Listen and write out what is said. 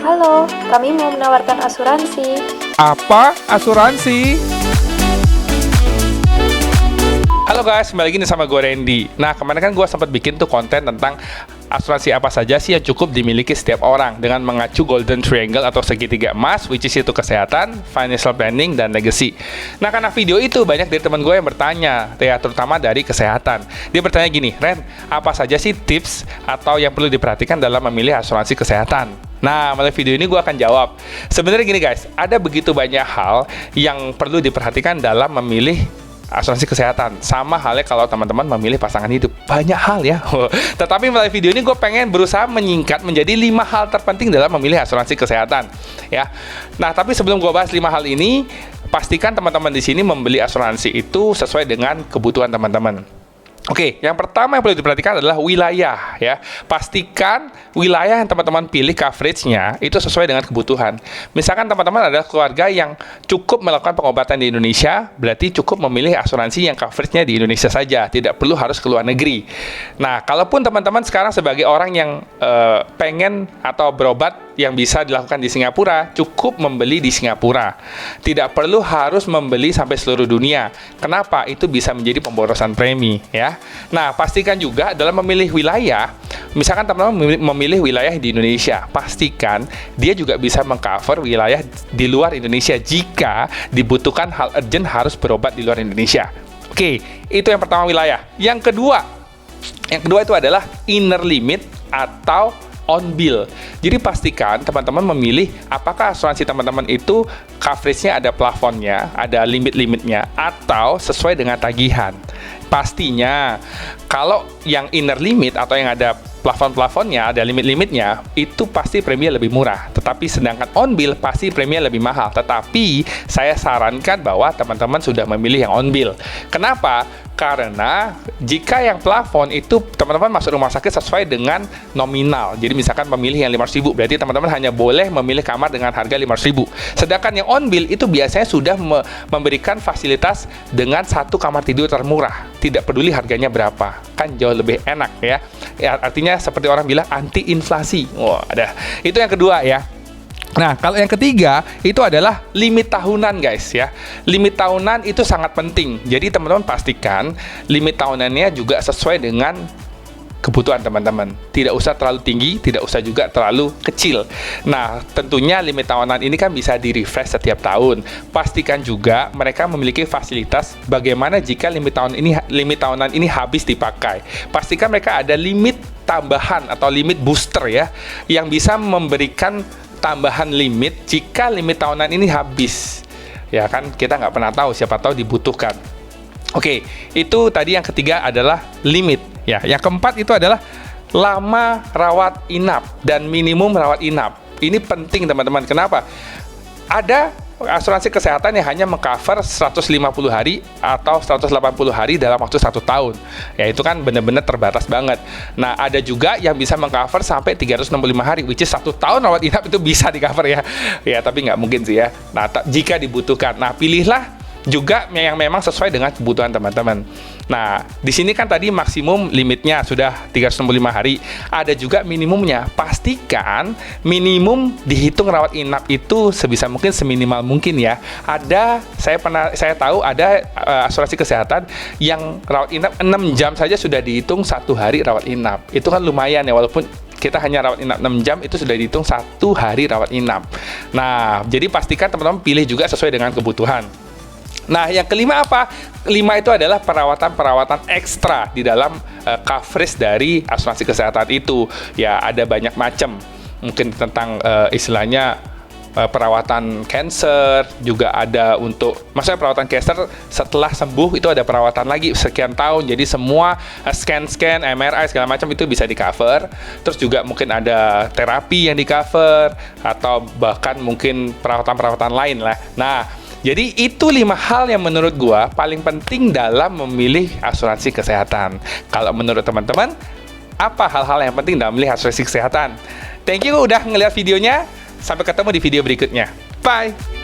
Halo, kami mau menawarkan asuransi. Apa? Asuransi? Halo guys, kembali lagi nih sama gue Randy. Nah, kemarin kan gue sempat bikin tuh konten tentang asuransi apa saja sih yang cukup dimiliki setiap orang dengan mengacu Golden Triangle atau segitiga emas, which is itu kesehatan, financial planning, dan legacy. Nah, karena video itu banyak dari teman gue yang bertanya, ya, terutama dari kesehatan. Dia bertanya gini, Ren, apa saja sih tips atau yang perlu diperhatikan dalam memilih asuransi kesehatan? Nah, melalui video ini gue akan jawab. Sebenarnya gini guys, ada begitu banyak hal yang perlu diperhatikan dalam memilih asuransi kesehatan. Sama halnya kalau teman-teman memilih pasangan hidup. Banyak hal ya. Tetapi melalui video ini gue pengen berusaha menyingkat menjadi 5 hal terpenting dalam memilih asuransi kesehatan. Ya. Nah, tapi sebelum gue bahas 5 hal ini, pastikan teman-teman di sini membeli asuransi itu sesuai dengan kebutuhan teman-teman. Oke, yang pertama yang perlu diperhatikan adalah wilayah ya. Pastikan wilayah yang teman-teman pilih coverage-nya itu sesuai dengan kebutuhan. Misalkan teman-teman adalah keluarga yang cukup melakukan pengobatan di Indonesia, berarti cukup memilih asuransi yang coverage-nya di Indonesia saja, tidak perlu harus ke luar negeri. Nah, kalaupun teman-teman sekarang sebagai orang yang pengen atau berobat yang bisa dilakukan di Singapura, cukup membeli di Singapura. Tidak perlu harus membeli sampai seluruh dunia. Kenapa? Itu bisa menjadi pemborosan premi ya. Nah, pastikan juga dalam memilih wilayah, misalkan teman-teman memilih wilayah di Indonesia, pastikan dia juga bisa mengcover wilayah di luar Indonesia jika dibutuhkan hal urgent harus berobat di luar Indonesia. Oke, itu yang pertama wilayah. Yang kedua itu adalah inner limit atau on bill. Jadi pastikan teman-teman memilih apakah asuransi teman-teman itu coverage-nya ada plafonnya, ada limit-limitnya, atau sesuai dengan tagihan. Pastinya kalau yang inner limit atau yang ada plafon-plafonnya, ada limit-limitnya, itu pasti preminya lebih murah. Tetapi sedangkan on bill pasti preminya lebih mahal. Tetapi saya sarankan bahwa teman-teman sudah memilih yang on bill. Kenapa? Karena jika yang plafon itu teman-teman masuk rumah sakit sesuai dengan nominal. Jadi misalkan memilih yang 500.000, berarti teman-teman hanya boleh memilih kamar dengan harga 500.000. Sedangkan yang on bill itu biasanya sudah memberikan fasilitas dengan satu kamar tidur termurah. Tidak peduli harganya berapa. Kan jauh lebih enak ya. Artinya seperti orang bilang anti inflasi. Wah, ada. Itu yang kedua ya. Nah, kalau yang ketiga itu adalah limit tahunan guys ya. Limit tahunan itu sangat penting. Jadi teman-teman pastikan limit tahunannya juga sesuai dengan kebutuhan teman-teman. Tidak usah terlalu tinggi, tidak usah juga terlalu kecil. Nah, tentunya limit tahunan ini kan bisa di-refresh setiap tahun. Pastikan juga mereka memiliki fasilitas bagaimana jika limit tahunan ini habis dipakai. Pastikan mereka ada limit tambahan atau limit booster ya, yang bisa memberikan tambahan limit jika limit tahunan ini habis. Ya kan, kita nggak pernah tahu, siapa tahu dibutuhkan. Oke, itu tadi yang ketiga adalah limit. Ya, yang keempat itu adalah lama rawat inap dan minimum rawat inap. Ini penting teman-teman. Kenapa? Ada asuransi kesehatan yang hanya mengcover 150 hari atau 180 hari dalam waktu 1 tahun. Ya, itu kan benar-benar terbatas banget. Nah, ada juga yang bisa mengcover sampai 365 hari, which is 1 tahun rawat inap itu bisa di-cover ya. Ya, tapi nggak mungkin sih ya. Nah, jika dibutuhkan. Nah, pilihlah juga yang memang sesuai dengan kebutuhan teman-teman. Nah, di sini kan tadi maksimum limitnya sudah 365 hari. Ada juga minimumnya. Pastikan minimum dihitung rawat inap itu sebisa mungkin seminimal mungkin ya. Saya tahu ada asuransi kesehatan yang rawat inap 6 jam saja sudah dihitung 1 hari rawat inap. Itu kan lumayan ya, walaupun kita hanya rawat inap 6 jam itu sudah dihitung 1 hari rawat inap. Nah, jadi pastikan teman-teman pilih juga sesuai dengan kebutuhan. Nah, yang kelima apa? Kelima itu adalah perawatan-perawatan ekstra di dalam coverage dari asuransi kesehatan itu. Ya, ada banyak macam. Mungkin tentang istilahnya perawatan cancer, juga ada untuk, maksudnya perawatan cancer setelah sembuh itu ada perawatan lagi sekian tahun. Jadi semua scan, MRI segala macam itu bisa di cover. Terus juga mungkin ada terapi yang di cover atau bahkan mungkin perawatan-perawatan lain lah. Nah, jadi itu 5 hal yang menurut gua paling penting dalam memilih asuransi kesehatan. Kalau menurut teman-teman, apa hal-hal yang penting dalam memilih asuransi kesehatan? Thank you udah ngeliat videonya. Sampai ketemu di video berikutnya. Bye!